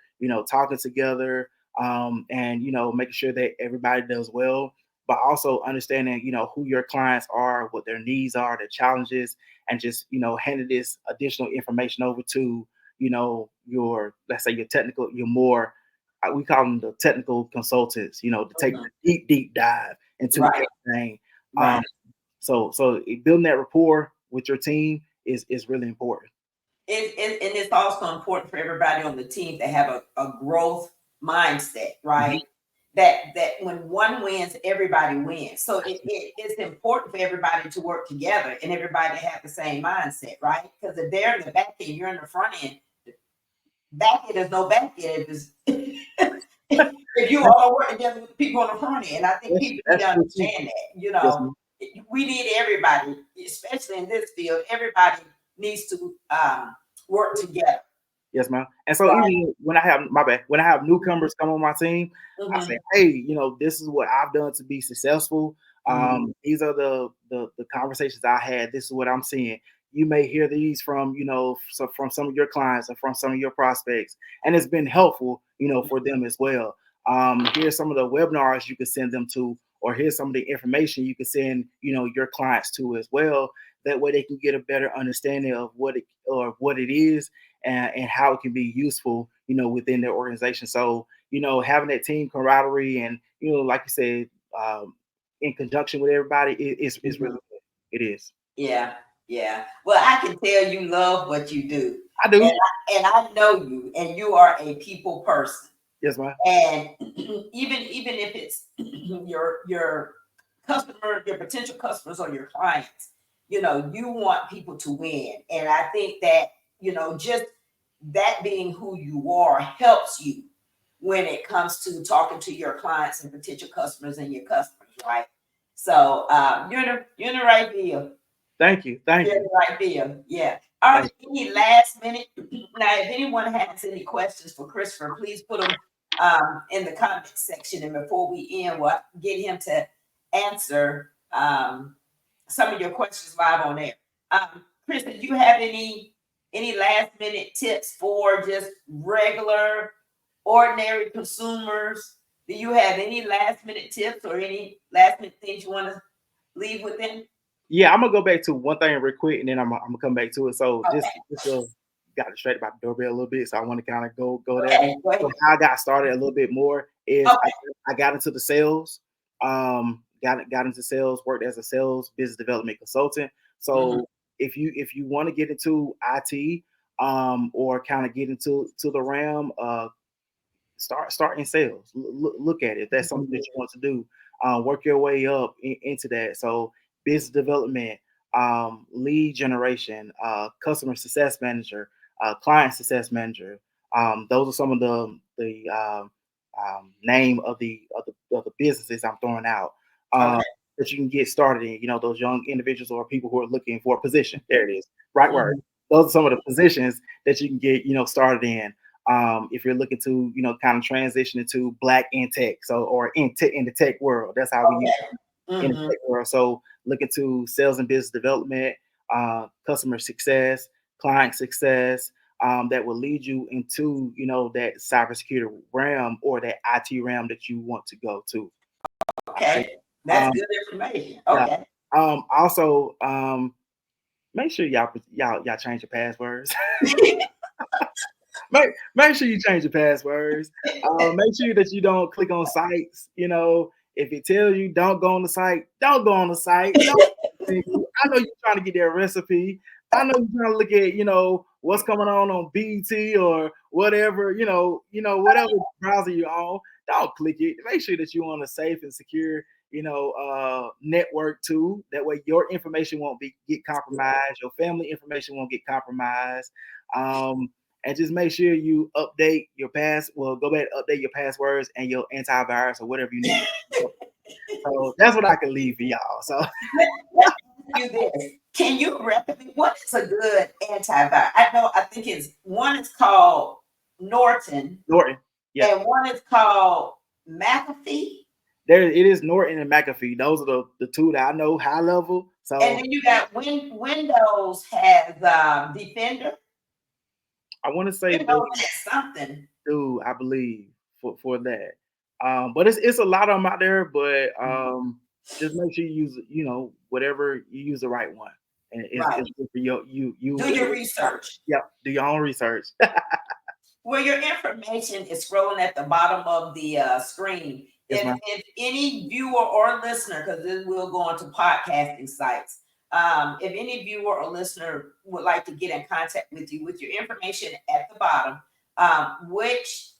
talking together, and making sure that everybody does well, but also understanding, who your clients are, what their needs are, their challenges, and just, handing this additional information over to, your, let's say, your technical, your more, we call them the technical consultants, to take Mhm. the deep dive into Right, everything. right. So building that rapport with your team is really important. And it's also important for everybody on the team to have a growth mindset, Mhm. right? That when one wins, everybody wins. So it's important for everybody to work together and everybody to have the same mindset, right? Because if they're in the back end, you're in the front end. Back end is no back end. If you all work together with people on the front end, I think people need That's to true too. understand that. Yes, ma'am. We need everybody, especially in this field. Everybody needs to work together, Yes, ma'am. And so right? even when I have my bad, when I have newcomers come on my team, I say, Mhm, hey, this is what I've done to be successful. mhm, These are the conversations I had. This is what I'm seeing. You may hear these from, from some of your clients or from some of your prospects, and it's been helpful, for them as well. Here's some of the webinars you can send them to, or here's some of the information you can send, your clients to as well. That way they can get a better understanding of what it is and how it can be useful, within their organization. So, having that team camaraderie and, like you said, in conjunction with everybody is mhm. really good. It is. Yeah, yeah. Well, I can tell you love what you do. I do. And I know you, and you are a people person. Yes, ma'am. And even if it's your customer, your potential customers or your clients, you want people to win. And I think that, just that being who you are helps you when it comes to talking to your clients and potential customers and your customers, right? So you're in the right field. Thank you. Thank You're in you. the right field. Yeah. Are Thank there any last minute? Now, if anyone has any questions for Christopher, please put them in the comment section. And before we end, we'll get him to answer some of your questions live on air. Chris, do you have any last minute tips for just regular, ordinary consumers? Do you have any last minute tips or any last minute things you want to leave with them? Yeah, I'm gonna go back to one thing real quick, and then I'm gonna come back to it. So Okay. just got distracted by the doorbell a little bit, so I want to kind of go there. Okay. Go ahead. So how I got started a little bit more is Okay. I got into the sales, got into sales, worked as a sales business development consultant. Mhm. So if you want to get into IT, or kind of get into the realm, start in sales. Look at it. If that's something that you want to do, work your way up into that. So business development, lead generation, customer success manager, client success manager. Those are some of the name of the businesses I'm throwing out, um, Okay. that you can get started in. Those young individuals or people who are looking for a position. There it is. Right word. Mhm. Those are some of the positions that you can get started in, if you're looking to kind of transition into black in tech, so or in the tech world. That's how we use Okay. it in the Mhm. tech world. So looking to sales and business development, customer success, client success, that will lead you into that cybersecurity realm or that IT realm that you want to go to. Right? Okay. That's Um, good information. yeah. Okay. Also, make sure y'all change your passwords. Make sure you change your passwords. Make sure that you don't click on sites. If it tells you don't go on the site, don't go on the site. Don't. I know you're trying to get their recipe. I know you're trying to look at what's coming on BT or whatever. Whatever browser you're on. Don't click it. Make sure that you're on a safe and secure network too. That way your information won't get compromised. Your family information won't get compromised. Um, and just make sure you update your go back and update your passwords and your antivirus or whatever you need. So that's what I can leave for y'all. So Let me ask you this. Can you recommend what is a good antivirus? I think it's one is called Norton Norton, yeah, and one is called McAfee. there it is. Norton and McAfee. Those are the two that I know high level. And So then you got Windows has Defender. I want to say Windows they has something. do, I believe, for that. But it's a lot of them out there. But just make sure you use whatever you use the right one, and Right. it's good for you. Do your research. Yep, do your own research. Well, your information is scrolling at the bottom of the screen. Yes, ma'am. If any viewer or listener, because this will go onto podcasting sites, if any viewer or listener would like to get in contact with you with your information at the bottom, which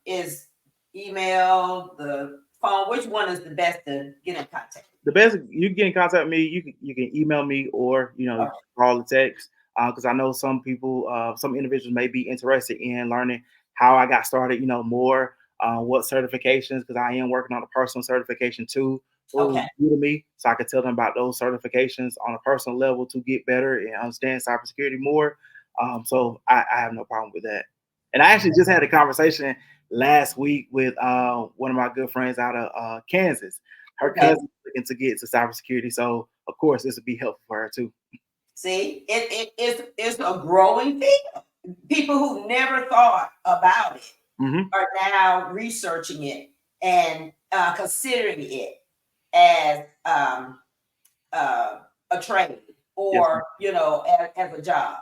is email, the phone, which one is the best to get in contact? The best you can get in contact with me, you can email me or Okay. call or text, because I know some people, some individuals may be interested in learning how I got started. More what certifications, because I am working on a personal certification too through Okay. Udemy, so I can tell them about those certifications on a personal level to get better and understand cybersecurity more. So I have no problem with that. And I actually just had a conversation last week with one of my good friends out of Kansas. Her Okay. cousin looking to get to cybersecurity, so of course this would be helpful for her too. See, it's a growing field. People who never thought about it Hmm. are now researching it and considering it as uh, a trade Yes, ma'am. or as a job.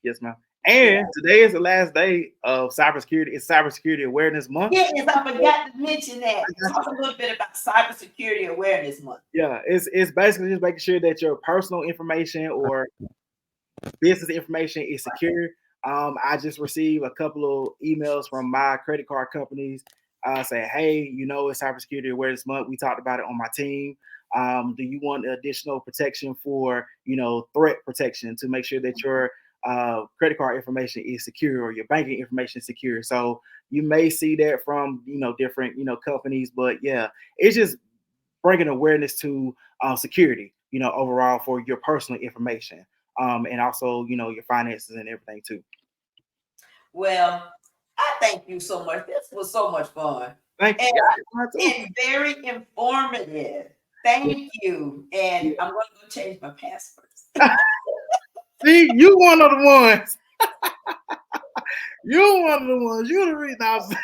Yes, ma'am. Yeah. And today is the last day of cybersecurity. It's Cybersecurity Awareness Month. Yes, I forgot to mention that. I got you. Talk a little bit about Cybersecurity Awareness Month. Yeah, it's basically just making sure that your personal information or business information is secure. I just received a couple of emails from my credit card companies saying, hey, it's cybersecurity awareness month. We talked about it on my team. Do you want additional protection for, threat protection to make sure that your credit card information is secure or your banking information is secure? So you may see that from, different, companies, but yeah, it's just bringing awareness to security, overall for your personal information, and also, your finances and everything too. Well, I thank you so much. This was so much fun. Thank you. And very informative. Thank you. And I'm going to go change my passwords. See, you one of the ones. You're one of the ones. You're the reason.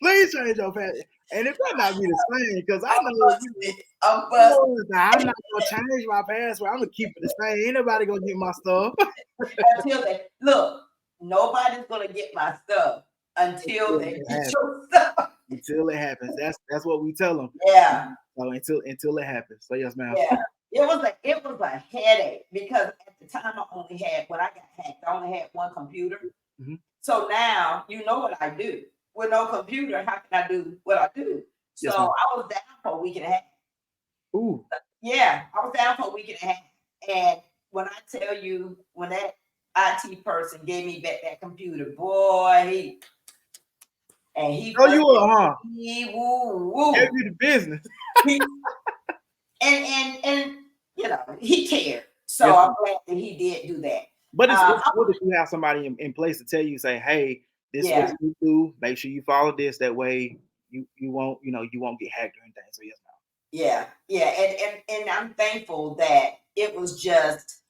Please change your password. And it better not be the same, because I know I'm not gonna change my password. I'm gonna keep it the same. Ain't nobody gonna get my stuff. Until they look, nobody's gonna get my stuff until they get your stuff. Until it happens. That's what we tell them. Yeah. So until it happens. So yes, ma'am. Yeah. It was a headache, because at the time when I got hacked, I only had one computer. Mm-hmm. So now you know what I do. With no computer, how can I do what I do? So yes, I was down for a week and a half. Ooh. Yeah, I was down for a week and a half. And when I tell you, when that IT person gave me back that computer, boy, he Oh, you were, huh? He woo. Gave you the business. and he cared. So I'm glad that he did do that. But it's good if you have somebody in place to tell you, say, hey, this is what you do. Make sure you follow this. That way you won't, you won't get hacked or anything. So yes, ma'am. Yeah. And I'm thankful that it was just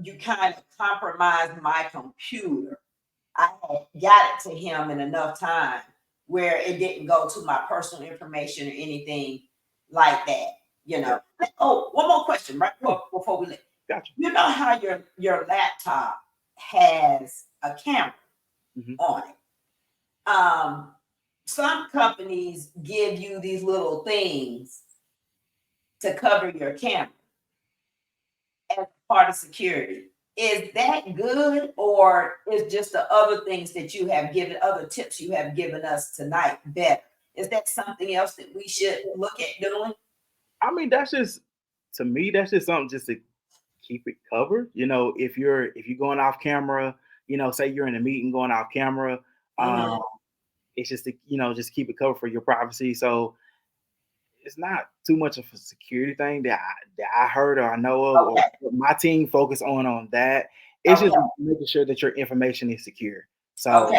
you kind of compromised my computer. I had got it to him in enough time where it didn't go to my personal information or anything like that. Oh, one more question right before we leave. Gotcha. You know how your laptop has a camera on it. Some companies give you these little things to cover your camera as part of security. Is that good, or is just the other things that you have given, other tips you have given us tonight better? Is that something else that we should look at doing? I mean, to me, that's just something just to keep it covered. If you're going off camera, say you're in a meeting going off camera, it's just to, just keep it covered for your privacy. So it's not too much of a security thing that I heard or I know of, or my team focus on that. It's just making sure that your information is secure. So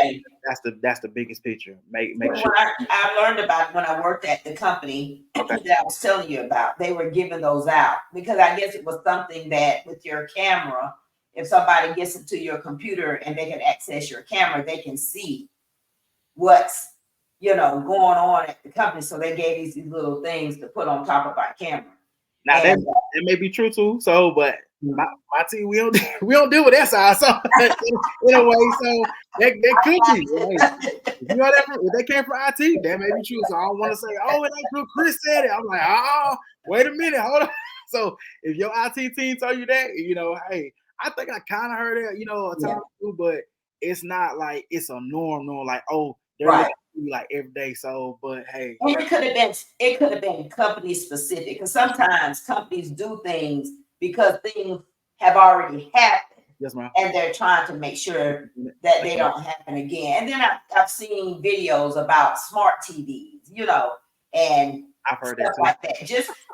that's the biggest picture. Make sure. I learned about it when I worked at the company that I was telling you about. They were giving those out because I guess it was something that with your camera, if somebody gets into your computer and they can access your camera, they can see what's going on at the company. So they gave these little things to put on top of our camera. Now that may be true too. So, but my team, we don't deal with that side. So in a way, so that could be. Right? If they came from IT, that may be true. So I don't want to say, oh, it ain't true. Chris said it. I'm like, oh, wait a minute, hold on. So if your IT team told you that, hey, I think I kind of heard it, a time or two, but it's not like it's a norm, like, oh, they're looking at you like every day. So, but hey, and it could have been company specific, because sometimes companies do things because things have already happened. Yes, ma'am. And they're trying to make sure that they don't happen again. And then I've seen videos about smart TVs, and I've heard stuff that like that.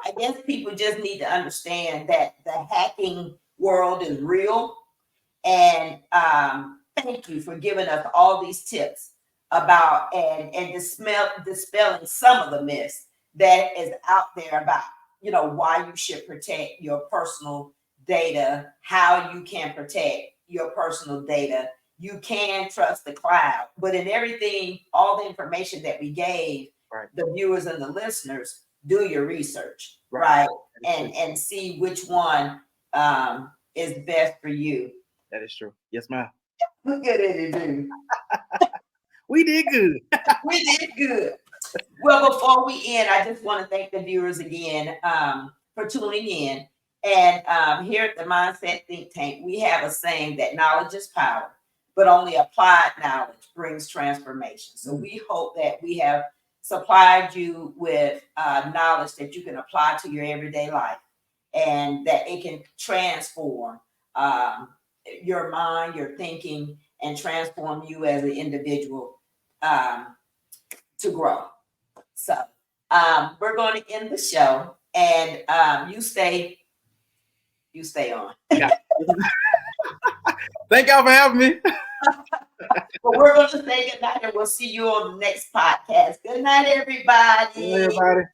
I guess people just need to understand that the hacking world is real. And thank you for giving us all these tips about and dispelling some of the myths that is out there about why you should protect your personal data, how you can protect your personal data. You can trust the cloud, but in everything, all the information that we gave the viewers and the listeners, do your research, right? And see which one is best for you. That is true. Yes, ma'am. Look at it, dude. We did good. We did good. Well, before we end, I just want to thank the viewers again for tuning in. And here at the Mindset Think Tank, we have a saying that knowledge is power, but only applied knowledge brings transformation. So we hope that we have supplied you with knowledge that you can apply to your everyday life, and that it can transform your mind, your thinking, and transform you as an individual to grow. So we're going to end the show, and you stay on. Yeah. Thank y'all for having me. But we're going to say good night, and we'll see you on the next podcast. Good night, everybody. Everybody.